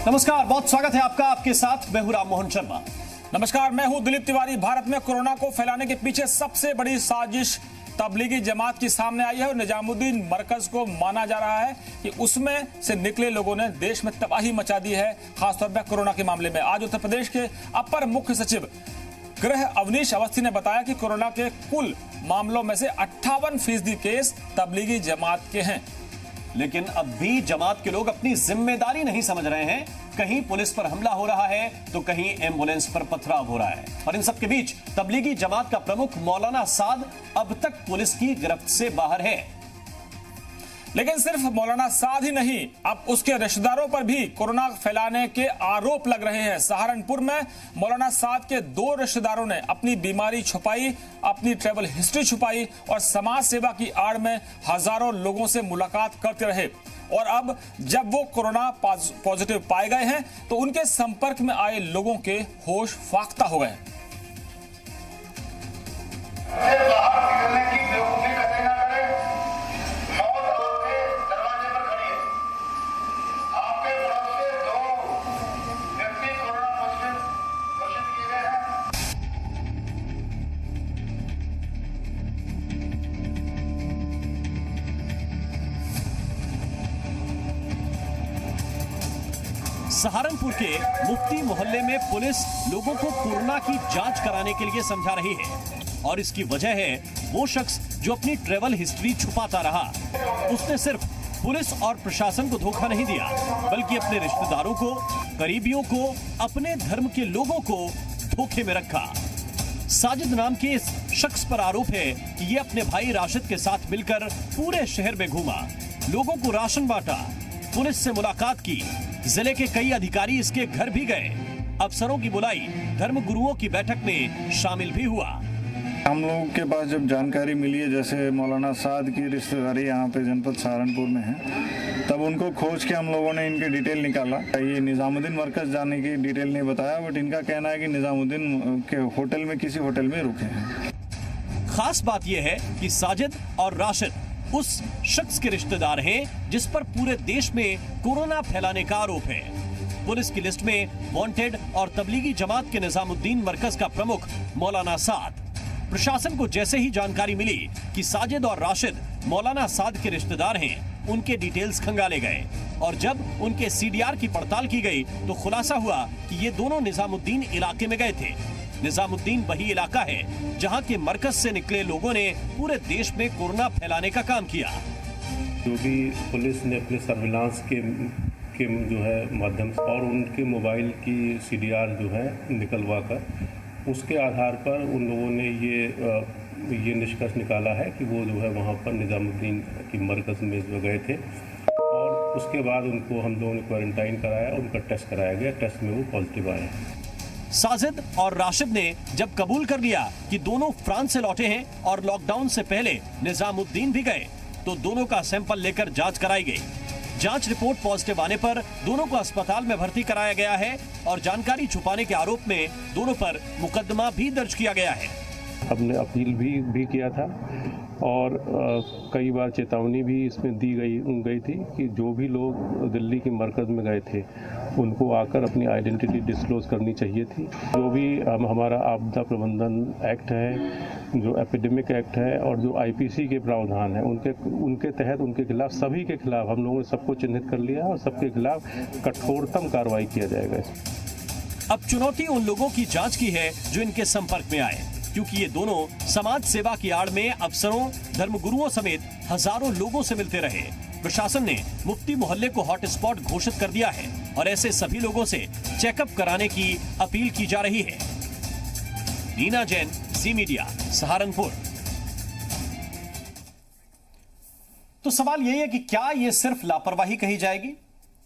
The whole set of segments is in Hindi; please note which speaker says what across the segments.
Speaker 1: नमस्कार, बहुत स्वागत है आपका। आपके साथ मैं हूं राममोहन शर्मा।
Speaker 2: नमस्कार, मैं हूं दिलीप तिवारी। भारत में कोरोना को फैलाने के पीछे सबसे बड़ी साजिश तबलीगी जमात की सामने आई है और निजामुद्दीन मरकज को माना जा रहा है कि उसमें से निकले लोगों ने देश में तबाही मचा दी है, खासतौर पर कोरोना के मामले में। आज उत्तर प्रदेश के अपर मुख्य सचिव गृह अवनीश अवस्थी ने बताया कि कोरोना के कुल मामलों में से 58% केस तबलीगी जमात के हैं।
Speaker 1: लेकिन अब भी जमात के लोग अपनी जिम्मेदारी नहीं समझ रहे हैं। कहीं पुलिस पर हमला हो रहा है तो कहीं एम्बुलेंस पर पथराव हो रहा है। और इन सबके बीच तबलीगी जमात का प्रमुख मौलाना साद अब तक पुलिस की गिरफ्त से बाहर है।
Speaker 2: लेकिन सिर्फ मौलाना साद ही नहीं, अब उसके रिश्तेदारों पर भी कोरोना फैलाने के आरोप लग रहे हैं। सहारनपुर में मौलाना साद के 2 रिश्तेदारों ने अपनी बीमारी छुपाई, अपनी ट्रैवल हिस्ट्री छुपाई और समाज सेवा की आड़ में हजारों लोगों से मुलाकात करते रहे। और अब जब वो कोरोना पॉजिटिव पाए गए हैं तो उनके संपर्क में आए लोगों के होश फाख्ता हो गए।
Speaker 1: सहारनपुर के मुफ्ती मोहल्ले में पुलिस लोगों को कोरोना की जांच कराने के लिए समझा रही है और इसकी वजह है वो शख्स जो अपनी ट्रैवल हिस्ट्री छुपाता रहा। उसने सिर्फ पुलिस और प्रशासन को धोखा नहीं दिया, बल्कि अपने रिश्तेदारों को, करीबियों को, अपने धर्म के लोगों को धोखे में रखा। साजिद नाम के इस शख्स पर आरोप है कि ये अपने भाई राशिद के साथ मिलकर पूरे शहर में घूमा, लोगों को राशन बांटा, पुलिस से मुलाकात की, जिले के कई अधिकारी इसके घर भी गए, अफसरों की बुलाई, धर्म गुरुओं की बैठक में शामिल भी हुआ।
Speaker 3: हम लोगों के पास जब जानकारी मिली है, जैसे मौलाना साद की रिश्तेदारी यहाँ पे जनपद सहारनपुर में है, तब उनको खोज के हम लोगों ने इनकी डिटेल निकाला। ये निजामुद्दीन मरकज जाने की डिटेल नहीं बताया, बट इनका कहना है कि निजामुद्दीन के होटल में, किसी होटल में रुके हैं।
Speaker 1: खास बात यह है कि साजिद और राशिद उस शख्स के रिश्तेदार हैं जिस पर पूरे देश में कोरोना फैलाने का आरोप है। पुलिस की लिस्ट में वांटेड और तबलीगी जमात के निजामुद्दीन मरकज का प्रमुख मौलाना साद। प्रशासन को जैसे ही जानकारी मिली कि साजिद और राशिद मौलाना साद के रिश्तेदार हैं, उनके डिटेल्स खंगाले गए और जब उनके सीडीआर की पड़ताल की गई तो खुलासा हुआ कि ये दोनों निजामुद्दीन इलाके में गए थे। निजामुद्दीन वही इलाका है जहां के मरकज से निकले लोगों ने पूरे देश में कोरोना फैलाने का काम किया।
Speaker 4: जो भी पुलिस ने अपने सर्विलांस के जो है माध्यम से और उनके मोबाइल की सीडीआर जो है निकलवा कर, उसके आधार पर उन लोगों ने ये निष्कर्ष निकाला है कि वो जो है वहाँ पर निजामुद्दीन की मरकज में जो गए थे और उसके बाद उनको हम लोगों ने क्वारंटाइन कराया, उनका टेस्ट कराया गया, टेस्ट में वो पॉजिटिव आए।
Speaker 1: साजिद और राशिद ने जब कबूल कर लिया कि दोनों फ्रांस से लौटे हैं और लॉकडाउन से पहले निजामुद्दीन भी गए, तो दोनों का सैंपल लेकर जांच कराई गई। जांच रिपोर्ट पॉजिटिव आने पर दोनों को अस्पताल में भर्ती कराया गया है और जानकारी छुपाने के आरोप में दोनों पर मुकदमा भी दर्ज किया गया है।
Speaker 4: हमने अपील भी किया था और कई बार चेतावनी भी इसमें दी गई थी कि जो भी लोग दिल्ली के मरकज में गए थे उनको आकर अपनी आइडेंटिटी डिस्क्लोज करनी चाहिए थी। जो भी हमारा आपदा प्रबंधन एक्ट है, जो एपिडेमिक एक्ट है और जो आईपीसी के प्रावधान है, उनके तहत उनके खिलाफ, सभी के खिलाफ हम लोगों ने सबको चिन्हित कर लिया और सबके खिलाफ कठोरतम कार्रवाई किया जाएगा।
Speaker 1: अब चुनौती उन लोगों की जांच की है जो इनके संपर्क में आए, क्योंकि ये दोनों समाज सेवा की आड़ में अफसरों, धर्मगुरुओं समेत हजारों लोगों से मिलते रहे। प्रशासन ने मुफ्ती मोहल्ले को हॉटस्पॉट घोषित कर दिया है और ऐसे सभी लोगों से चेकअप कराने की अपील की जा रही है। नीना जैन, जी मीडिया, सहारनपुर। तो सवाल यही है कि क्या यह सिर्फ लापरवाही कही जाएगी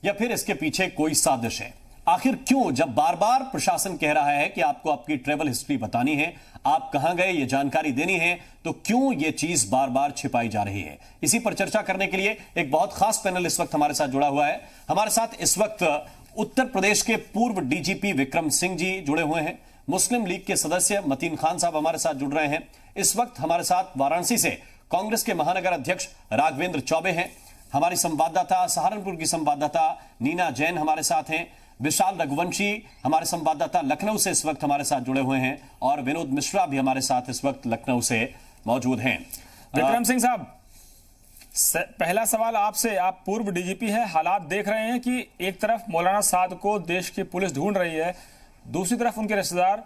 Speaker 1: या फिर इसके पीछे कोई साजिश है? आखिर क्यों जब बार बार प्रशासन कह रहा है कि आपको आपकी ट्रैवल हिस्ट्री बतानी है, आप कहां गए ये जानकारी देनी है, तो क्यों ये चीज बार बार छिपाई जा रही है? इसी पर चर्चा करने के लिए एक बहुत खास पैनल इस वक्त हमारे साथ जुड़ा हुआ है। हमारे साथ इस वक्त उत्तर प्रदेश के पूर्व डीजीपी विक्रम सिंह जी जुड़े हुए हैं। मुस्लिम लीग के सदस्य मतीन खान साहब हमारे साथ जुड़ रहे हैं। इस वक्त हमारे साथ वाराणसी से कांग्रेस के महानगर अध्यक्ष राघवेंद्र चौबे हैं। हमारी संवाददाता, सहारनपुर की संवाददाता नीना जैन हमारे साथ हैं। विशाल रघुवंशी हमारे संवाददाता लखनऊ से इस वक्त हमारे साथ जुड़े हुए हैं और विनोद मिश्रा भी हमारे साथ इस वक्त लखनऊ से मौजूद हैं।
Speaker 2: विक्रम सिंह साहब, पहला सवाल आपसे, आप पूर्व डीजीपी हैं, हालात देख रहे हैं कि एक तरफ मौलाना साद को देश की पुलिस ढूंढ रही है, दूसरी तरफ उनके रिश्तेदार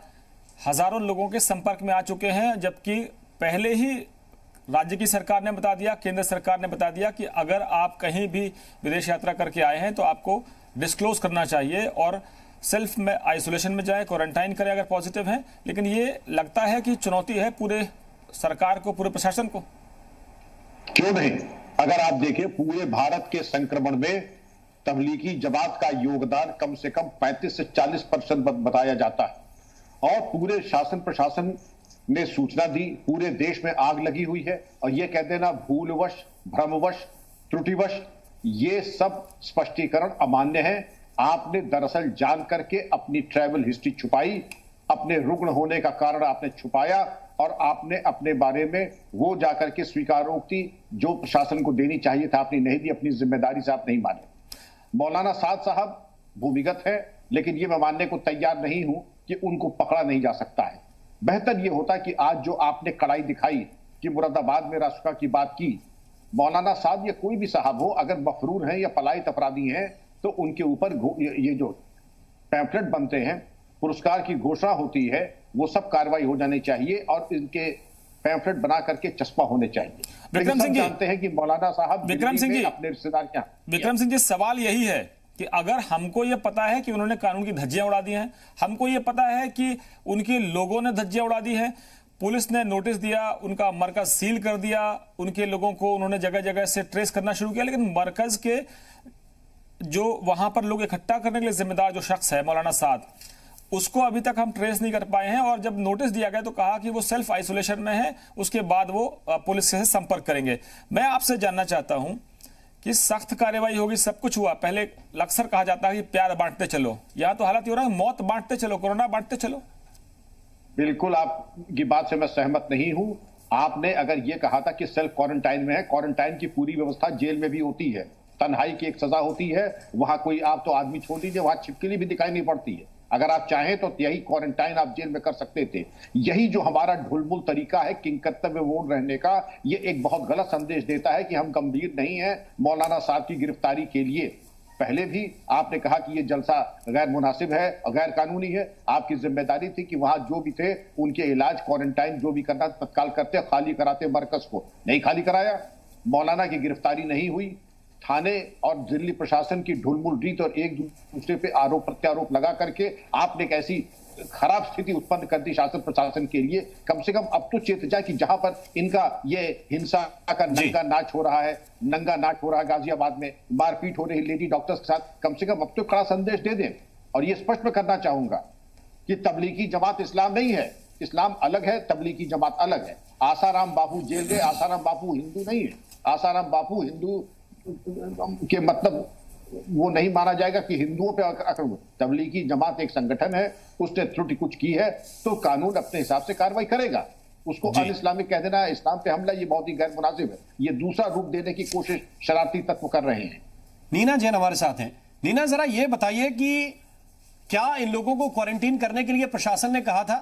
Speaker 2: हजारों लोगों के संपर्क में आ चुके हैं, जबकि पहले ही राज्य की सरकार ने बता दिया, केंद्र सरकार ने बता दिया कि अगर आप कहीं भी विदेश यात्रा करके आए हैं तो आपको डिस्क्लोज करना चाहिए और सेल्फ में आइसोलेशन में जाए, क्वारंटाइन करें अगर पॉजिटिव हैं। लेकिन ये लगता है कि चुनौती है पूरे सरकार को, पूरे प्रशासन को।
Speaker 5: क्यों नहीं? अगर आप देखें पूरे भारत के संक्रमण में तबलीगी जमात का योगदान कम से कम 35 से 40% बताया जाता है और पूरे शासन प्रशासन ने सूचना दी, पूरे देश में आग लगी हुई है और यह कह देना भूलवश, भ्रमवश, त्रुटिवश, ये सब स्पष्टीकरण अमान्य है। आपने दरअसल जान करके अपनी ट्रैवल हिस्ट्री छुपाई, अपने रुग्ण होने का कारण आपने छुपाया और आपने अपने बारे में वो जाकर के स्वीकारोक्ति जो प्रशासन को देनी चाहिए था आपने नहीं दी, अपनी जिम्मेदारी से आप नहीं माने। मौलाना साद साहब भूमिगत है, लेकिन ये मैं मानने को तैयार नहीं हूं कि उनको पकड़ा नहीं जा सकता है। बेहतर ये होता कि आज जो आपने कड़ाई दिखाई कि मुरादाबाद में रासुका की बात की, मौलाना साद या कोई भी साहब हो अगर मफरूर हैं या पलायित अपराधी हैं तो उनके ऊपर ये जो पैम्फलेट बनते हैं, पुरस्कार की घोषणा होती है, वो सब कार्रवाई हो जानी चाहिए और इनके पैम्फलेट बना करके चस्पा होने चाहिए।
Speaker 2: विक्रम सिंह जी
Speaker 5: जानते हैं कि मौलाना साहब
Speaker 2: विक्रम सिंह जी
Speaker 5: अपने रिश्तेदार क्या,
Speaker 2: विक्रम सिंह जी सवाल यही है कि अगर हमको ये पता है कि उन्होंने कानून की धज्जियां उड़ा दी हैं, हमको ये पता है कि उनके लोगों ने धज्जियां उड़ा दी हैं, पुलिस ने नोटिस दिया, उनका मरकज सील कर दिया, उनके लोगों को उन्होंने जगह जगह से ट्रेस करना शुरू किया, लेकिन मरकज के जो वहां पर लोग इकट्ठा करने के लिए जिम्मेदार जो शख्स है मौलाना साद, उसको अभी तक हम ट्रेस नहीं कर पाए हैं और जब नोटिस दिया गया तो कहा कि वो सेल्फ आइसोलेशन में है, उसके बाद वो पुलिस से संपर्क करेंगे। मैं आपसे जानना चाहता हूं कि सख्त कार्रवाई होगी, सब कुछ हुआ, पहले अक्सर कहा जाता है कि प्यार बांटते चलो, यहां तो हालत हो रहा है मौत बांटते चलो, कोरोना बांटते चलो।
Speaker 5: बिल्कुल आपकी बात से मैं सहमत नहीं हूं। आपने अगर यह कहा था कि सेल्फ क्वारंटाइन में है, क्वारंटाइन की पूरी व्यवस्था जेल में भी होती है, तन्हाई की एक सजा होती है, वहां कोई आप तो आदमी छोड़ दीजिए, वहां छिपकली भी दिखाई नहीं पड़ती है। अगर आप चाहें तो यही क्वारंटाइन आप जेल में कर सकते थे। यही जो हमारा ढुलमुल तरीका है किंग कर्तव्य मोड रहने का, ये एक बहुत गलत संदेश देता है कि हम गंभीर नहीं हैं मौलाना साहब की गिरफ्तारी के लिए। पहले भी आपने कहा कि ये जलसा गैर मुनासिब है और गैर कानूनी है, आपकी जिम्मेदारी थी कि वहां जो भी थे उनके इलाज, क्वारंटाइन जो भी करना तत्काल करते, खाली कराते मरकज को। नहीं खाली कराया, मौलाना की गिरफ्तारी नहीं हुई, थाने और दिल्ली प्रशासन की ढुलमुल रीत और एक दूसरे पे आरोप प्रत्यारोप लगा करके आपने एक ऐसी खराब स्थिति उत्पन्न कर दी शासन प्रशासन के लिए। कम से कम अब तो चेत जाए कि जहां पर इनका ये हिंसा का नंगा नाच हो रहा है, नंगा नाच हो रहा है गाजियाबाद में, मारपीट हो रही लेडी डॉक्टर्स के साथ, कम से कम अब तो कड़ा संदेश दे दें। और ये स्पष्ट मैं करना चाहूंगा कि तबलीगी जमात इस्लाम नहीं है, इस्लाम अलग है, तबलीगी जमात अलग है। आसाराम बापू जेल गए, आसाराम बापू हिंदू नहीं है, आसाराम बापू हिंदू के मतलब वो नहीं माना जाएगा कि हिंदुओं पे आक्रमण। तबलीगी जमात एक संगठन है, उसने त्रुटि कुछ की है तो कानून अपने हिसाब से कार्रवाई करेगा। उसको अन इस्लामिक कह देना, इस्लाम पे हमला, ये बहुत ही गैर मुनासिब है। ये दूसरा रूप देने की कोशिश शरारती तत्व कर रहे हैं।
Speaker 1: नीना जैन हमारे साथ हैं। नीना, जरा ये बताइए कि क्या इन लोगों को क्वारंटीन करने के लिए प्रशासन ने कहा था,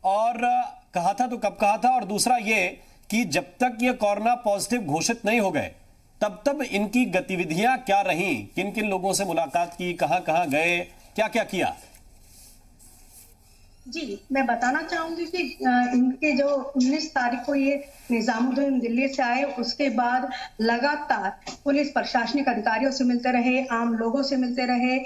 Speaker 1: और कहा था तो कब कहा था? और दूसरा ये कि जब तक ये कोरोना पॉजिटिव घोषित नहीं हो गए तब इनकी गतिविधियां क्या रहीं, किन किन लोगों से मुलाकात की, कहां कहां गए, क्या क्या किया?
Speaker 6: जी, मैं बताना चाहूंगी कि इनके जो 19 तारीख को ये निजामुद्दीन दिल्ली से आए, उसके बाद लगातार पुलिस प्रशासनिक अधिकारियों से मिलते रहे, आम लोगों से मिलते रहे,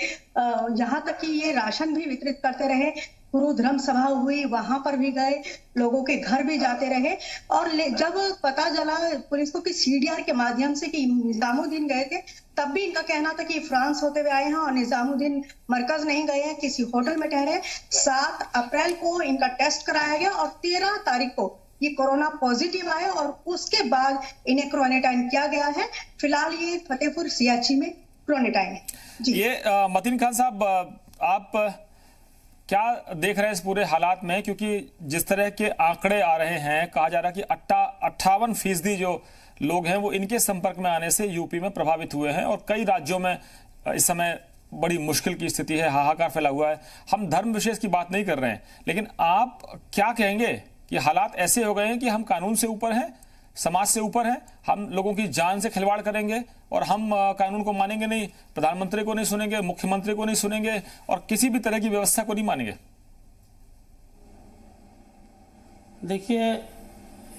Speaker 6: यहाँ तक कि ये राशन भी वितरित करते रहे। गुरु धर्म सभा हुई, वहां पर भी गए, लोगों के घर भी जाते रहे। और जब पता चला पुलिस को कि सीडीआर के माध्यम से कि निजामुद्दीन गए थे, तब भी इनका कहना था कि फ्रांस होते हुए आए हैं और निजामुद्दीन मरकज नहीं गए हैं, किसी होटल में ठहरे। 7 अप्रैल को इनका टेस्ट कराया गया और 13 तारीख को ये कोरोना पॉजिटिव आए और उसके बाद इन्हें क्वारंटाइन किया गया है। फिलहाल ये फतेहपुर सियाची में क्वारंटाइन है। जी, ये
Speaker 2: मतीन खान साहब, आप क्या देख रहे हैं इस पूरे हालात में? क्योंकि जिस तरह के आंकड़े आ रहे हैं, कहा जा रहा है कि 58% जो लोग हैं वो इनके संपर्क में आने से यूपी में प्रभावित हुए हैं और कई राज्यों में इस समय बड़ी मुश्किल की स्थिति है, हाहाकार फैला हुआ है। हम धर्म विशेष की बात नहीं कर रहे हैं, लेकिन आप क्या कहेंगे कि हालात ऐसे हो गए हैं कि हम कानून से ऊपर हैं, समाज से ऊपर हैं, हम लोगों की जान से खिलवाड़ करेंगे और हम कानून को मानेंगे नहीं, प्रधानमंत्री को नहीं सुनेंगे, मुख्यमंत्री को नहीं सुनेंगे और किसी भी तरह की व्यवस्था को नहीं मानेंगे।
Speaker 7: देखिए,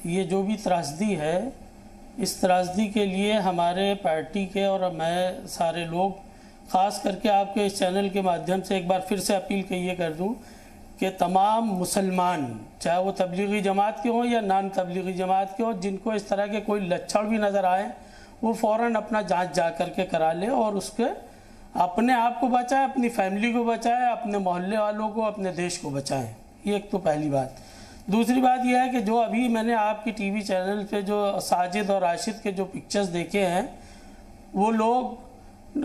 Speaker 7: ये जो भी त्रासदी है, इस त्रासदी के लिए हमारे पार्टी के और मैं सारे लोग, ख़ास करके आपके इस चैनल के माध्यम से एक बार फिर से अपील ये कर दूं कि तमाम मुसलमान, चाहे वो तबलीगी जमात के हों या नॉन तबलीगी जमात के हों, जिनको इस तरह के कोई लक्षण भी नज़र आए, वो फ़ौरन अपना जांच जा करके करा ले और उसके अपने आप को बचाए, अपनी फैमिली को बचाए, अपने मोहल्ले वालों को, अपने देश को बचाएं। ये एक तो पहली बात। दूसरी बात यह है कि जो अभी मैंने आपकी टीवी चैनल पे जो साजिद और राशिद के जो पिक्चर्स देखे हैं, वो लोग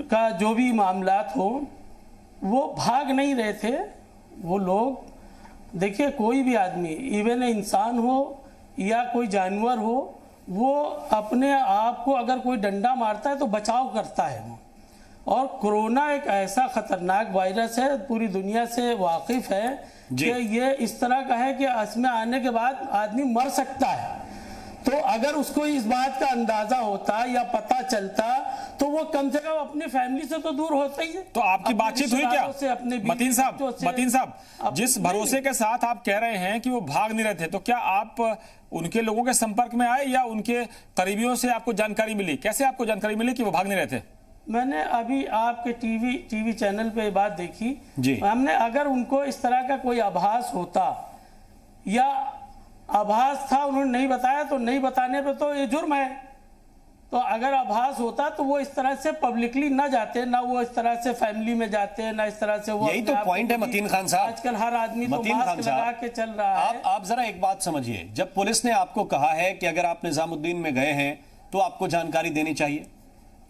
Speaker 7: का जो भी मामलात हो, वो भाग नहीं रहे थे। वो लोग, देखिए, कोई भी आदमी, इवन इंसान हो या कोई जानवर हो, वो अपने आप को अगर कोई डंडा मारता है तो बचाव करता है वो। और कोरोना एक ऐसा खतरनाक वायरस है, पूरी दुनिया से वाकिफ है कि ये इस तरह का है कि इसमें आने के बाद आदमी मर सकता है। तो अगर उसको इस बात का अंदाजा होता या पता चलता तो वो कम से कम अपनी फैमिली से तो दूर होता ही है।
Speaker 2: तो आपकी बातचीत हुई क्या मतीन साहब? जिस भरोसे के साथ आप कह रहे हैं कि वो भाग नहीं रहे थे, तो क्या आप उनके लोगों के संपर्क में आए या उनके करीबियों से आपको जानकारी मिली? कैसे आपको जानकारी मिली कि वो भाग नहीं रहे थे?
Speaker 7: मैंने अभी आपके टीवी चैनल पे बात देखी जी। हमने, अगर उनको इस तरह का कोई आभास होता या आभास था, उन्होंने नहीं बताया, तो नहीं बताने पे तो ये जुर्म है। तो अगर आभास होता तो वो इस तरह से पब्लिकली ना जाते, ना वो इस तरह से फैमिली में जाते, ना इस तरह से वो।
Speaker 1: यही तो पॉइंट है मतीन खान साहब।
Speaker 7: आजकल हर आदमी तो मास्क लगा के चल रहा है।
Speaker 1: आप जरा एक बात समझिए, जब पुलिस ने आपको कहा है कि अगर आप निजामुद्दीन में गए हैं तो आपको जानकारी देनी चाहिए,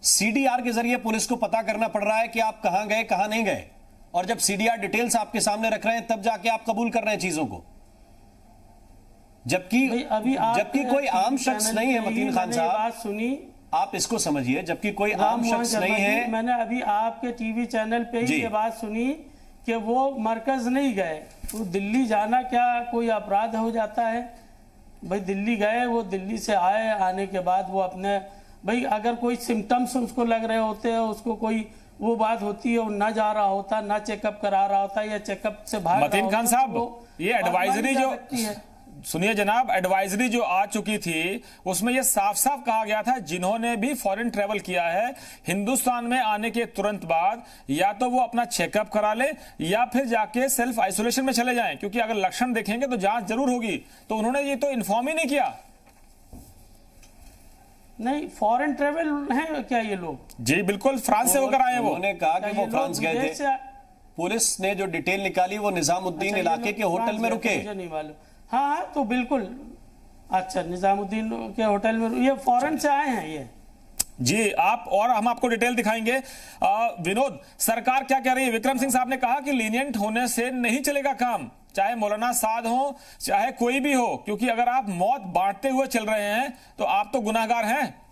Speaker 1: सीडीआर के जरिए पुलिस को पता करना पड़ रहा है कि आप कहां गए, कहां नहीं गए, और जब सीडीआर डिटेल्स आपके सामने रख रहे हैं तब जाके आप कबूल कर रहे हैं चीजों को। जबकि कोई आम शख्स नहीं है मतीन खान साहब, बात
Speaker 7: सुनी,
Speaker 1: आप इसको समझिए, जबकि कोई आम शख्स नहीं है।
Speaker 7: मैंने अभी आपके टीवी चैनल पे ही ये बात सुनी कि वो मरकज नहीं गए। वो दिल्ली जाना क्या कोई अपराध हो जाता है? भाई दिल्ली गए, वो दिल्ली से आए, आने के बाद वो अपने, भाई अगर कोई सिम्टम्स उसको लग रहे होते हैं, उसको कोई वो बात होती है, वो ना जा रहा होता, ना चेकअप करा रहा होता या चेकअप से भाग।
Speaker 2: मतीन खान साहब, ये एडवाइजरी जो, सुनिए जनाब, एडवाइजरी जो आ चुकी थी उसमें यह साफ साफ कहा गया था, जिन्होंने भी फॉरेन ट्रेवल किया है, हिंदुस्तान में आने के तुरंत बाद या तो वो अपना चेकअप करा ले या फिर जाके सेल्फ आइसोलेशन में चले जाएं, क्योंकि अगर लक्षण देखेंगे तो जांच जरूर होगी। तो उन्होंने ये तो इन्फॉर्म ही नहीं किया।
Speaker 7: नहीं, फॉरेन ट्रेवल है क्या ये लोग?
Speaker 2: जी बिल्कुल, फ्रांस से होकर आए।
Speaker 1: उन्होंने कहा कि वो फ्रांस गए थे। पुलिस ने जो डिटेल निकाली वो निजामुद्दीन इलाके के होटल में रुके।
Speaker 7: नहीं मालूम। हाँ, तो बिल्कुल। अच्छा, निजामुद्दीन के होटल में, ये फॉरेन से आए हैं ये
Speaker 2: जी। आप, और हम आपको डिटेल दिखाएंगे। विनोद, सरकार क्या कह रही है? विक्रम सिंह साहब ने कहा कि लीनियंट होने से नहीं चलेगा काम, चाहे मौलाना साद हो, चाहे कोई भी हो, क्योंकि अगर आप मौत बांटते हुए चल रहे हैं तो आप तो गुनाहगार हैं।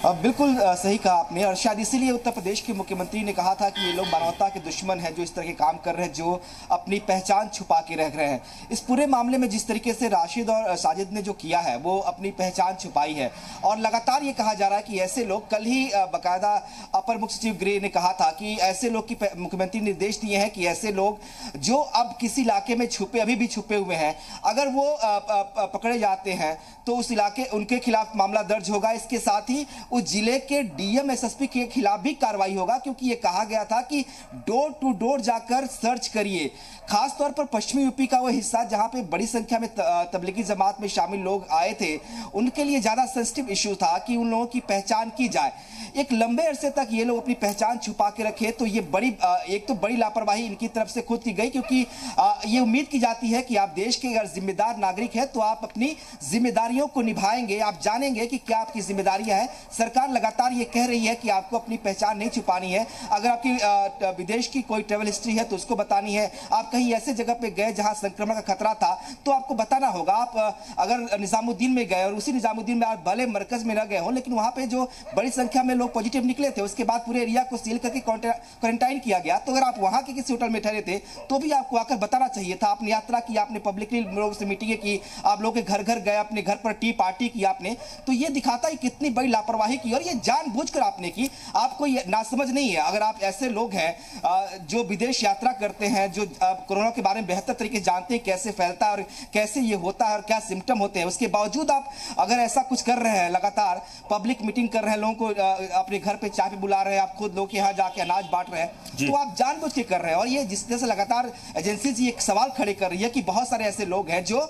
Speaker 8: बिल्कुल सही कहा आपने, और शायद इसीलिए उत्तर प्रदेश के मुख्यमंत्री ने कहा था कि ये लोग मानवता के दुश्मन हैं जो इस तरह के काम कर रहे हैं, जो अपनी पहचान छुपा के रख रहे हैं। इस पूरे मामले में जिस तरीके से राशिद और साजिद ने जो किया है वो अपनी पहचान छुपाई है, और लगातार ये कहा जा रहा है कि ऐसे लोग, कल ही बाकायदा अपर मुख्य सचिव गृह ने कहा था कि ऐसे लोग की मुख्यमंत्री निर्देश दिए हैं कि ऐसे लोग जो अब किसी इलाके में छुपे, अभी भी छुपे हुए हैं, अगर वो पकड़े जाते हैं तो उस इलाके, उनके खिलाफ मामला दर्ज होगा। इसके साथ ही उस जिले के डीएम एसएसपी के खिलाफ भी कार्रवाई होगा, क्योंकि यह कहा गया था कि डोर टू डोर जाकर सर्च करिए। खासतौर पर पश्चिमी यूपी का वो हिस्सा जहां पे बड़ी संख्या में तबलीगी जमात में शामिल लोग आए थे, उनके लिए ज्यादा सेंसिटिव इश्यू था कि उन लोगों की पहचान की जाए। एक लंबे अरसे तक ये लोग अपनी पहचान छुपा के रखे, तो ये एक तो बड़ी लापरवाही इनकी तरफ से खुद की गई, क्योंकि ये उम्मीद की जाती है कि आप देश के अगर जिम्मेदार नागरिक हैं तो आप अपनी जिम्मेदारियों को निभाएंगे, आप जानेंगे कि क्या आपकी जिम्मेदारियां हैं। सरकार लगातार ये कह रही है कि आपको अपनी पहचान नहीं छुपानी है। अगर आपकी विदेश की कोई ट्रेवल हिस्ट्री है तो उसको बतानी है। आप कहीं ऐसे जगह पे गए जहां संक्रमण का खतरा था तो आपको बताना होगा। आप अगर निजामुद्दीन में गए और उसी निजामुद्दीन में आप भले मरकज में न गए हो, लेकिन वहां पे जो बड़ी संख्या में लोग पॉजिटिव निकले थे, उसके बाद पूरे एरिया को सील करके क्वारंटाइन किया गया। तो अगर आप वहां के किसी होटल में ठहरे थे तो भी आपको आकर बताना चाहिए था। आपने यात्रा की, आपने पब्लिकली लोगों से मीटिंगें की, आप लोगों के घर घर गए, अपने घर पर टी पार्टी की आपने, तो ये दिखाता है कितनी बड़ी लापरवाही की और ये जानबूझकर आपने की। आपको ये नासमझ नहीं है। अगर आप ऐसे लोग हैं जो विदेश यात्रा करते हैं, जो कोरोना के बारे में बेहतर तरीके से जानते हैं कैसे फैलता है और कैसे ये होता है और क्या सिम्टम होते हैं, उसके बावजूद आप अगर ऐसा कुछ कर रहे हैं, लगातार पब्लिक मीटिंग कर रहे हैं, लोगों को अपने घर पे चाय पे बुला रहे हैं, आप खुद लोग के यहाँ जाके अनाज बांट रहे हैं, तो आप जानबूझ के कर रहे हैं। और ये जिस तरह से लगातार एजेंसीज ये एक सवाल खड़े कर रही है कि बहुत सारे ऐसे लोग हैं जो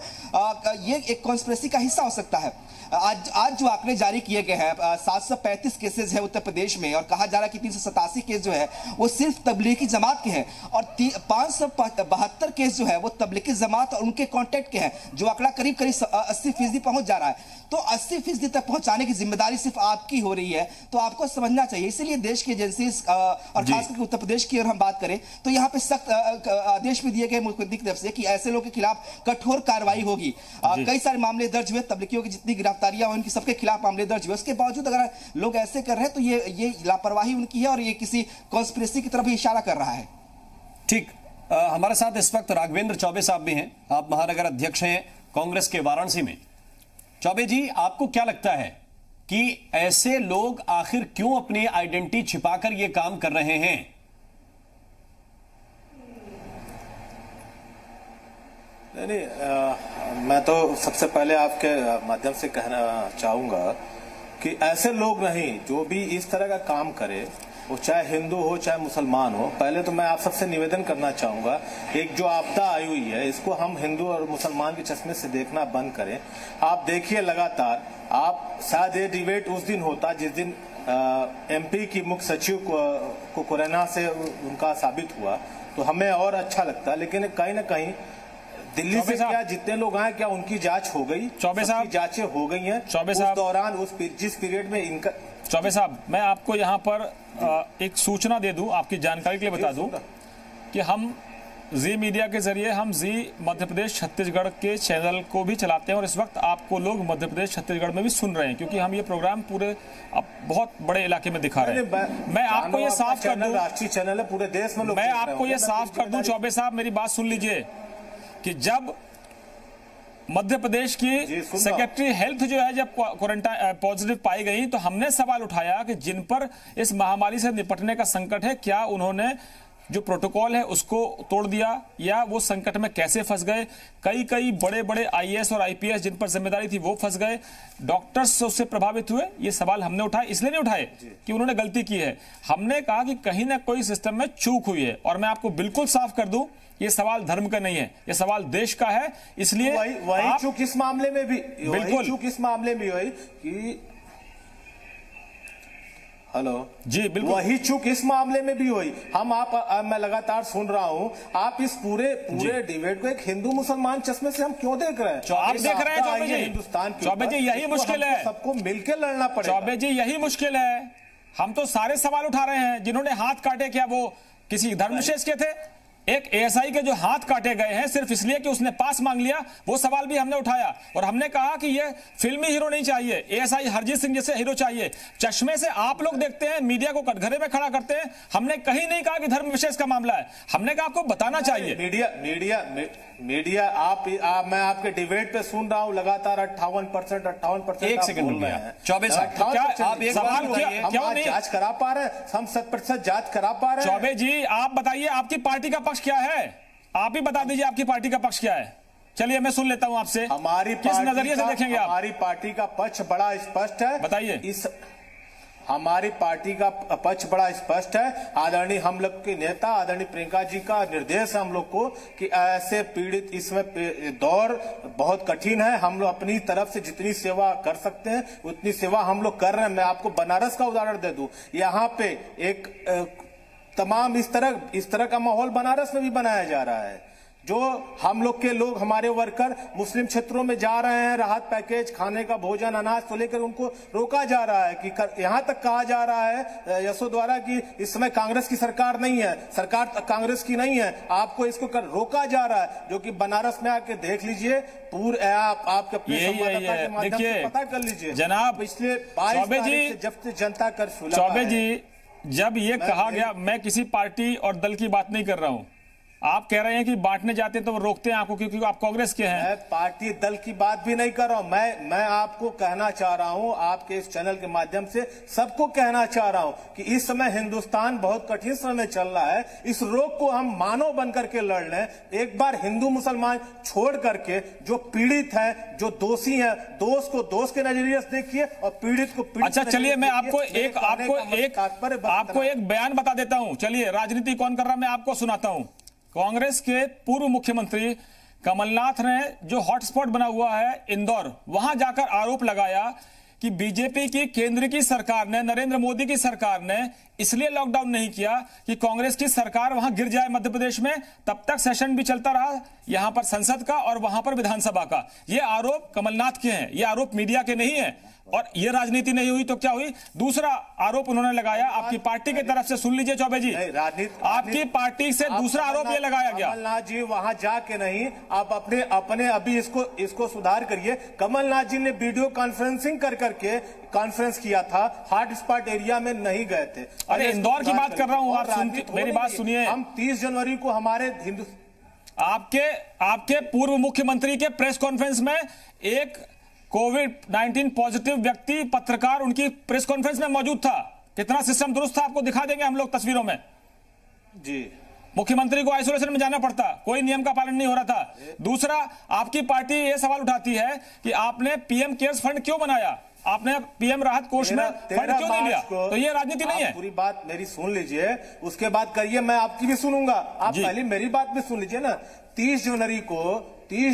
Speaker 8: ये एक कॉन्स्पिरेसी का हिस्सा हो सकता है। आज जो आंकड़े जारी किए गए हैं, 735 केसेस है उत्तर प्रदेश में और कहा जा रहा है कि 387 केस जो है वो सिर्फ तबलीगी जमात के हैं और 572 केस जो है वो तबलीगी जमात और उनके कॉन्टेक्ट के हैं, जो आंकड़ा करीब 80% पहुंच जा रहा है। तो 80% तक पहुंचाने की जिम्मेदारी सिर्फ आपकी हो रही है, तो आपको समझना चाहिए। इसीलिए देश की एजेंसीज और खासकर उत्तर प्रदेश की अगर हम बात करें तो यहाँ पे सख्त आदेश भी दिए गए मुख्यमंत्री की तरफ से कि ऐसे लोगों के खिलाफ कठोर कार्रवाई होगी। कई सारे मामले दर्ज हुए, तबलीगियों की जितनी गिरफ्तारियां हुई उनकी सबके खिलाफ मामले दर्ज हुए। उसके बावजूद अगर लोग ऐसे कर रहे हैं तो ये लापरवाही उनकी है और ये किसी कॉन्स्पिरेसी की तरफ इशारा कर रहा है।
Speaker 1: ठीक, हमारे साथ इस वक्त राघवेंद्र चौबे साहब भी हैं। आप महानगर अध्यक्ष हैं कांग्रेस के वाराणसी में। चौबे जी, आपको क्या लगता है कि ऐसे लोग आखिर क्यों अपनी आइडेंटिटी छिपाकर ये काम कर रहे हैं?
Speaker 9: नहीं, मैं तो सबसे पहले आपके माध्यम से कहना चाहूंगा कि ऐसे लोग नहीं जो भी इस तरह का काम करे, वो चाहे हिंदू हो चाहे मुसलमान हो। पहले तो मैं आप सबसे निवेदन करना चाहूंगा, एक जो आपदा आई हुई है इसको हम हिंदू और मुसलमान के चश्मे से देखना बंद करें। आप देखिए लगातार, आप शायद ये डिबेट उस दिन होता जिस दिन एमपी की मुख्य सचिव को कोरोना से उनका साबित हुआ तो हमें और अच्छा लगता, लेकिन कहीं ना कहीं दिल्ली से क्या जितने लोग आए क्या उनकी जांच हो गई? चौबे साहब, जांचें हो गई हैं चौबे साहब, उस दौरान जिस पीरियड में इनका।
Speaker 2: चौबे साहब, मैं आपको यहाँ पर एक सूचना दे दूं, आपकी जानकारी के लिए बता दूं कि हम जी मीडिया के जरिए हम जी मध्य प्रदेश छत्तीसगढ़ के चैनल को भी चलाते हैं और इस वक्त आपको लोग मध्य प्रदेश छत्तीसगढ़ में भी सुन रहे हैं, क्योंकि हम ये प्रोग्राम पूरे बहुत बड़े इलाके में दिखा रहे हैं। मैं आपको ये साफ कर दूं,
Speaker 9: राष्ट्रीय चैनल है, पूरे देश में
Speaker 2: मैं आपको ये साफ कर दूं चौबे साहब, मेरी बात सुन लीजिए कि जब मध्य प्रदेश की सेक्रेटरी हेल्थ जो है जब क्वारंटाइन पॉजिटिव पाई गई तो हमने सवाल उठाया कि जिन पर इस महामारी से निपटने का संकट है, क्या उन्होंने जो प्रोटोकॉल है उसको तोड़ दिया या वो संकट में कैसे फंस गए? कई बड़े बड़े आईएएस और आईपीएस जिन पर जिम्मेदारी थी वो फंस गए, डॉक्टर्स उससे प्रभावित हुए। ये सवाल हमने उठाए, इसलिए नहीं उठाए कि उन्होंने गलती की है, हमने कहा कि कहीं ना कोई सिस्टम में चूक हुई है। और मैं आपको बिल्कुल साफ कर दूं, ये सवाल धर्म का नहीं है, ये सवाल देश का है। इसलिए
Speaker 9: वही चूक इस मामले में भी,
Speaker 2: बिल्कुल
Speaker 9: चूक इस मामले में हुई कि हेलो
Speaker 2: जी, बिल्कुल
Speaker 9: वही चूक इस मामले में भी हुई। मैं लगातार सुन रहा हूं, आप इस पूरे डिबेट को एक हिंदू मुसलमान चश्मे से हम क्यों देख रहे हैं?
Speaker 2: आप देख रहे हैं चौबे जी,
Speaker 9: हिंदुस्तान की
Speaker 2: चौबे जी यही मुश्किल है,
Speaker 9: सबको मिलकर लड़ना पड़ेगा।
Speaker 2: चौबे जी यही मुश्किल है। हम तो सारे सवाल उठा रहे हैं, जिन्होंने हाथ काटे क्या वो किसी धर्म विशेष के थे? एक एएसआई के जो हाथ काटे गए हैं सिर्फ इसलिए कि उसने पास मांग लिया, वो सवाल भी हमने उठाया और हमने कहा कि ये फिल्मी हीरो नहीं चाहिए, एएसआई हरजीत सिंह जैसे हीरो चाहिए। चश्मे से आप लोग देखते हैं, मीडिया को कटघरे में खड़ा करते हैं। हमने कहीं नहीं कहा कि धर्म विशेष का मामला है, हमने कहा आपको बताना चाहिए।
Speaker 9: मीडिया मैं आपके डिबेट पे सुन रहा हूं लगातार 58%।
Speaker 1: एक सेकंड में चौबे साहब,
Speaker 9: आप एक सवाल क्यों नहीं जांच करा पा रहे? हम 100% जांच करा पा रहे हैं।
Speaker 2: चौबे जी आप बताइए आपकी पार्टी का पक्ष क्या है? आप ही बता दीजिए आपकी पार्टी का पक्ष क्या है। चलिए मैं सुन लेता हूं आपसे,
Speaker 9: हमारी
Speaker 2: किस नजरिए से देखेंगे आप?
Speaker 9: हमारी पार्टी का पक्ष बड़ा स्पष्ट है,
Speaker 2: बताइए।
Speaker 9: हमारी पार्टी का पक्ष बड़ा स्पष्ट है। आदरणीय हम लोग के नेता आदरणीय प्रियंका जी का निर्देश है हम लोग को कि ऐसे पीड़ित इसमें दौर बहुत कठिन है, हम लोग अपनी तरफ से जितनी सेवा कर सकते हैं उतनी सेवा हम लोग कर रहे हैं। मैं आपको बनारस का उदाहरण दे दूं, यहाँ पे एक तमाम इस तरह का माहौल बनारस में भी बनाया जा रहा है। जो हम लोग के लोग, हमारे वर्कर मुस्लिम क्षेत्रों में जा रहे हैं, राहत पैकेज, खाने का भोजन, अनाज तो लेकर उनको रोका जा रहा है कि यहां तक कहा जा रहा है यशो द्वारा कि इस समय कांग्रेस की सरकार नहीं है, सरकार कांग्रेस की नहीं है, आपको इसको रोका जा रहा है, जो कि बनारस में आके देख लीजिए, पूरे आपके अपने संवाददाता के माध्यम से पता कर लीजिए
Speaker 2: जनाब।
Speaker 9: पिछले 22 तारीख से जब से जनता कर्फ्यू लगा
Speaker 2: चौबे जी, जब ये कहा गया, मैं किसी पार्टी और दल की बात नहीं कर रहा हूं, आप कह रहे हैं कि बांटने जाते तो वो रोकते हैं आपको क्योंकि आप कांग्रेस के हैं।
Speaker 9: मैं पार्टी दल की बात भी नहीं कर रहा हूं, मैं आपको कहना चाह रहा हूं, आपके इस चैनल के माध्यम से सबको कहना चाह रहा हूं कि इस समय हिंदुस्तान बहुत कठिन समय में चल रहा है, इस रोग को हम मानव बन करके लड़ लें। एक बार हिंदू मुसलमान छोड़ करके जो पीड़ित है, जो दोषी है, दोष को दोष के नजरिए से देखिए और पीड़ित को पीड़ित।
Speaker 2: अच्छा चलिए, मैं आपको एक बयान बता देता हूं। चलिए, राजनीति कौन कर रहा है मैं आपको सुनाता हूं। कांग्रेस के पूर्व मुख्यमंत्री कमलनाथ ने जो हॉटस्पॉट बना हुआ है इंदौर, वहां जाकर आरोप लगाया कि बीजेपी की केंद्र की सरकार ने, नरेंद्र मोदी की सरकार ने इसलिए लॉकडाउन नहीं किया कि कांग्रेस की सरकार वहां गिर जाए मध्य प्रदेश में, तब तक सेशन भी चलता रहा यहां पर संसद का और वहां पर विधानसभा का। ये आरोप कमलनाथ के हैं, ये आरोप मीडिया के नहीं है। और ये राजनीति नहीं हुई तो क्या हुई? दूसरा आरोप उन्होंने लगाया आपकी पार्टी की तरफ से, सुन लीजिए चौबे जी, आपकी पार्टी से दूसरा आरोप ये लगाया गया।
Speaker 9: कमलनाथ जी वहां जाके नहीं, आप अपने अभी इसको सुधार करिए। कमलनाथ जी ने वीडियो कॉन्फ्रेंसिंग कर करके कॉन्फ्रेंस किया था, हॉट स्पॉट एरिया में नहीं गए थे।
Speaker 2: अरे इंदौर की बात कर रहा हूं, आप मेरी बात सुनिए।
Speaker 9: हम 30 जनवरी को हमारे
Speaker 2: आपके पूर्व मुख्यमंत्री के प्रेस कॉन्फ्रेंस में एक कोविड-19 पॉजिटिव व्यक्ति, पत्रकार, उनकी प्रेस कॉन्फ्रेंस में मौजूद था। कितना सिस्टम दुरुस्त था आपको दिखा देंगे हम लोग तस्वीरों में
Speaker 9: जी।
Speaker 2: मुख्यमंत्री को आइसोलेशन में जाना पड़ता, कोई नियम का पालन नहीं हो रहा था। दूसरा, आपकी पार्टी ये सवाल उठाती है कि आपने पीएम केयर्स फंड क्यों बनाया, आपने पीएम राहत कोष में फंड क्यों नहीं लिया? तो ये राजनीति नहीं है।
Speaker 9: पूरी बात मेरी सुन लीजिए, उसके बाद करिए, मैं आपकी भी सुनूंगा। आप पहले मेरी बात भी सुन लीजिए ना। 30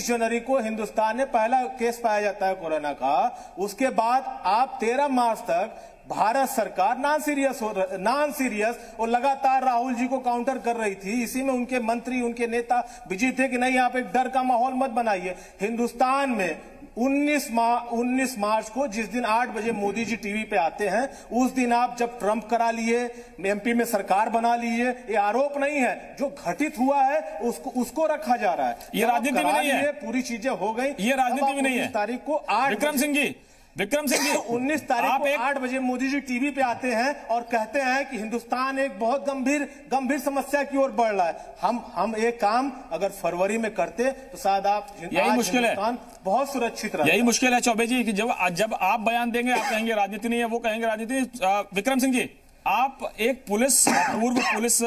Speaker 9: जनवरी को हिंदुस्तान में पहला केस पाया जाता है कोरोना का। उसके बाद आप 13 मार्च तक भारत सरकार नॉन सीरियस और लगातार राहुल जी को काउंटर कर रही थी। इसी में उनके मंत्री, उनके नेता बिजी थे कि नहीं, यहाँ पे डर का माहौल मत बनाइए। हिंदुस्तान में 19 मार्च को, जिस दिन 8 बजे मोदी जी टीवी पे आते हैं, उस दिन आप जब ट्रंप करा लिए, एमपी में सरकार बना लिए, ये आरोप नहीं है, जो घटित हुआ है उसको रखा जा रहा है।
Speaker 2: ये राजनीति भी नहीं है,
Speaker 9: पूरी चीजें हो गई,
Speaker 2: ये राजनीति भी नहीं है।
Speaker 9: 19 तारीख को 8
Speaker 2: विक्रम सिंह जी
Speaker 9: 19 तारीख को 8 बजे मोदी जी टीवी पे आते हैं और कहते हैं कि हिंदुस्तान एक बहुत गंभीर समस्या की ओर बढ़ रहा है। हम एक काम अगर फरवरी में करते तो शायद
Speaker 2: यही मुश्किल है,
Speaker 9: बहुत सुरक्षित रहा।
Speaker 2: यही मुश्किल है चौबे जी कि जब आप बयान देंगे आप कहेंगे राजनीति नहीं है, वो कहेंगे राजनीति। विक्रम सिंह जी, आप एक पूर्व पुलिस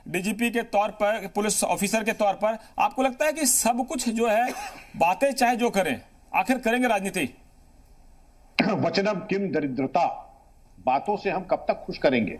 Speaker 2: डीजीपी के तौर पर, पुलिस ऑफिसर के तौर पर, आपको लगता है कि सब कुछ जो है, बातें चाहे जो करें, आखिर करेंगे राजनीति?
Speaker 5: वचनम किम दरिद्रता, बातों से हम कब तक खुश करेंगे?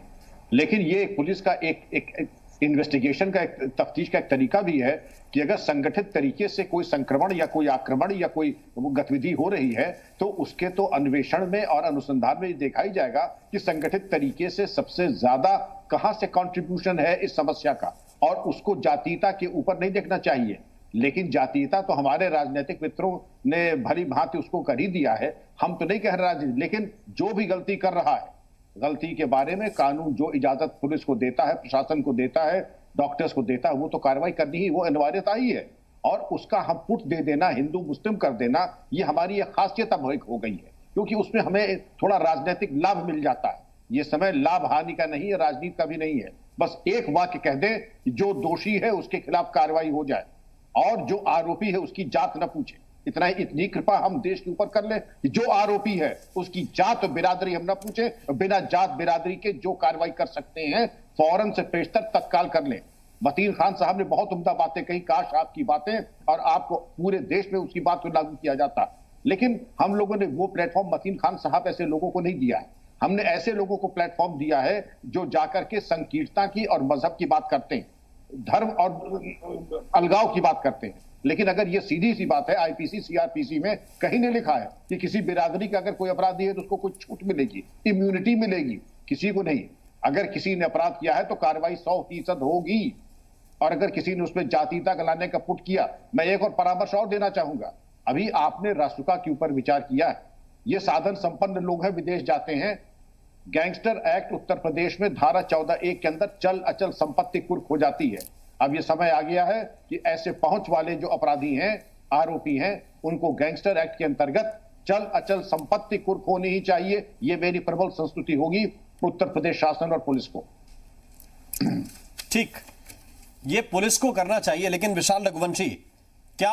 Speaker 5: लेकिन ये पुलिस का एक इन्वेस्टिगेशन का, एक तफ्तीश का एक तरीका भी है कि अगर संगठित तरीके से कोई संक्रमण या कोई आक्रमण या कोई गतिविधि हो रही है तो उसके तो अन्वेषण में और अनुसंधान में देखा ही जाएगा कि संगठित तरीके से सबसे ज्यादा कहां से कंट्रीब्यूशन है इस समस्या का। और उसको जातीयता के ऊपर नहीं देखना चाहिए, लेकिन जातीयता तो हमारे राजनीतिक मित्रों ने भली भांति उसको कर ही दिया है। हम तो नहीं कह रहे, लेकिन जो भी गलती कर रहा है, गलती के बारे में कानून जो इजाजत पुलिस को देता है, प्रशासन को देता है, डॉक्टर्स को देता है, वो तो कार्रवाई करनी ही, वो अनिवार्यता ही है। और उसका हम पुट दे देना, हिंदू मुस्लिम कर देना, ये हमारी एक खासियत अब हो गई है, क्योंकि उसमें हमें थोड़ा राजनीतिक लाभ मिल जाता है। ये समय लाभ हानि का नहीं है, राजनीति का भी नहीं है। बस एक वाक्य कह दें कि जो दोषी है उसके खिलाफ कार्रवाई हो जाए और जो आरोपी है उसकी जात न पूछे। इतनी कृपा हम देश के ऊपर कर ले कि जो आरोपी है उसकी जात बिरादरी हम न पूछे, बिना जात बिरादरी के जो कार्रवाई कर सकते हैं फौरन से पेशतर तत्काल कर ले। मतीन खान साहब ने बहुत उम्दा बातें कही, काश आपकी बातें और आपको पूरे देश में उसकी बात को लागू किया जाता। लेकिन हम लोगों ने वो प्लेटफॉर्म मतीन खान साहब ऐसे लोगों को नहीं दिया है। हमने ऐसे लोगों को प्लेटफॉर्म दिया है जो जाकर के संकीर्णता की और मजहब की बात करते हैं, धर्म और अलगाव की बात करते हैं। लेकिन अगर ये सीधी सी बात है, आईपीसी सीआरपीसी में कहीं नहीं लिखा है कि किसी बिरादरी का अगर कोई अपराधी है तो उसको कोई छूट मिलेगी, इम्यूनिटी मिलेगी, किसी को नहीं। अगर किसी ने अपराध किया है तो कार्रवाई 100% होगी और अगर किसी ने उसमें जातीयता गलाने का पुट किया, मैं एक और परामर्श और देना चाहूंगा। अभी आपने राष्ट्रपिता के ऊपर विचार किया है, ये साधन संपन्न लोग हैं, विदेश जाते हैं। गैंगस्टर एक्ट उत्तर प्रदेश में धारा 14(1) के अंदर चल अचल संपत्ति कुर्क हो जाती है। अब ये समय आ गया है कि ऐसे पहुंच वाले जो अपराधी हैं, आरोपी हैं, उनको गैंगस्टर एक्ट के अंतर्गत चल अचल संपत्ति कुर्क होनी ही चाहिए। ये मेरी प्रबल संस्तुति होगी उत्तर प्रदेश शासन और पुलिस को।
Speaker 1: ठीक, ये पुलिस को करना चाहिए। लेकिन विशाल रघुवंशी, क्या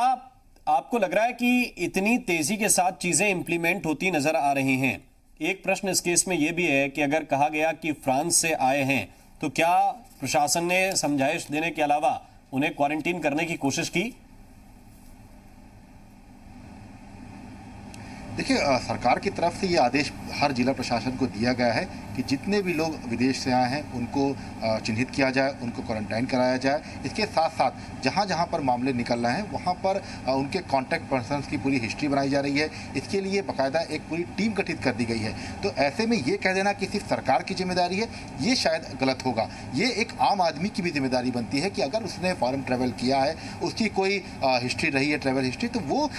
Speaker 1: आपको लग रहा है कि इतनी तेजी के साथ चीजें इंप्लीमेंट होती नजर आ रही हैं? एक प्रश्न इस केस में यह भी है कि अगर कहा गया कि फ्रांस से आए हैं, तो क्या प्रशासन ने समझाइश देने के अलावा उन्हें क्वारंटीन करने की कोशिश की?
Speaker 10: देखिए, सरकार की तरफ से ये आदेश हर जिला प्रशासन को दिया गया है कि जितने भी लोग विदेश से आए हैं उनको चिन्हित किया जाए, उनको क्वारंटाइन कराया जाए। इसके साथ साथ जहां जहां पर मामले निकल रहे हैं वहां पर उनके कॉन्टैक्ट पर्सन्स की पूरी हिस्ट्री बनाई जा रही है। इसके लिए बाकायदा एक पूरी टीम गठित कर दी गई है। तो ऐसे में ये कह देना कि सिर्फ सरकार की जिम्मेदारी है, ये शायद गलत होगा। ये एक आम आदमी की भी जिम्मेदारी बनती है कि अगर उसने फॉरेन ट्रैवल किया है, उसकी कोई हिस्ट्री रही है, ट्रैवल हिस्ट्री, तो वो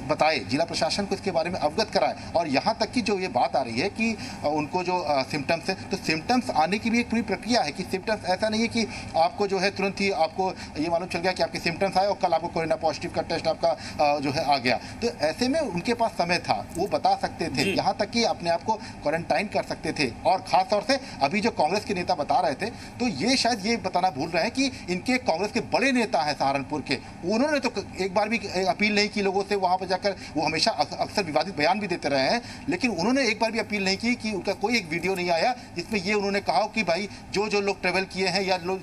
Speaker 10: बताए, जिला प्रशासन को इसके बारे में अवगत कराए। और यहाँ तक कि जो ये बात आ रही है कि उनको जो सिम्टम्स है, तो सिम्टम्स आने की भी एक पूरी प्रक्रिया है कि सिम्टम्स ऐसा नहीं है कि आपको जो है तुरंत ही आपको ये मालूम चल गया कि आपके सिम्टम्स आए और कल आपको कोरोना पॉजिटिव का टेस्ट आपका जो है आ गया। तो ऐसे में उनके पास समय था, वो बता सकते थे, यहाँ तक कि अपने आप को क्वारंटाइन कर सकते थे। और खास तौर से अभी जो कांग्रेस के नेता बता रहे थे, तो ये शायद ये बताना भूल रहे हैं कि इनके कांग्रेस के बड़े नेता हैं सहारनपुर के, उन्होंने तो एक बार भी अपील नहीं की लोगों से वहां पर जाकर। वो हमेशा अक्सर विवादित बयान भी देते रहे हैं, लेकिन उन्होंने एक बार भी अपील नहीं की कि उनका कोई एक वीडियो नहीं आया जिसमें ये उन्होंने कहा कि भाई जो लोग ट्रेवल किए हैं या लोग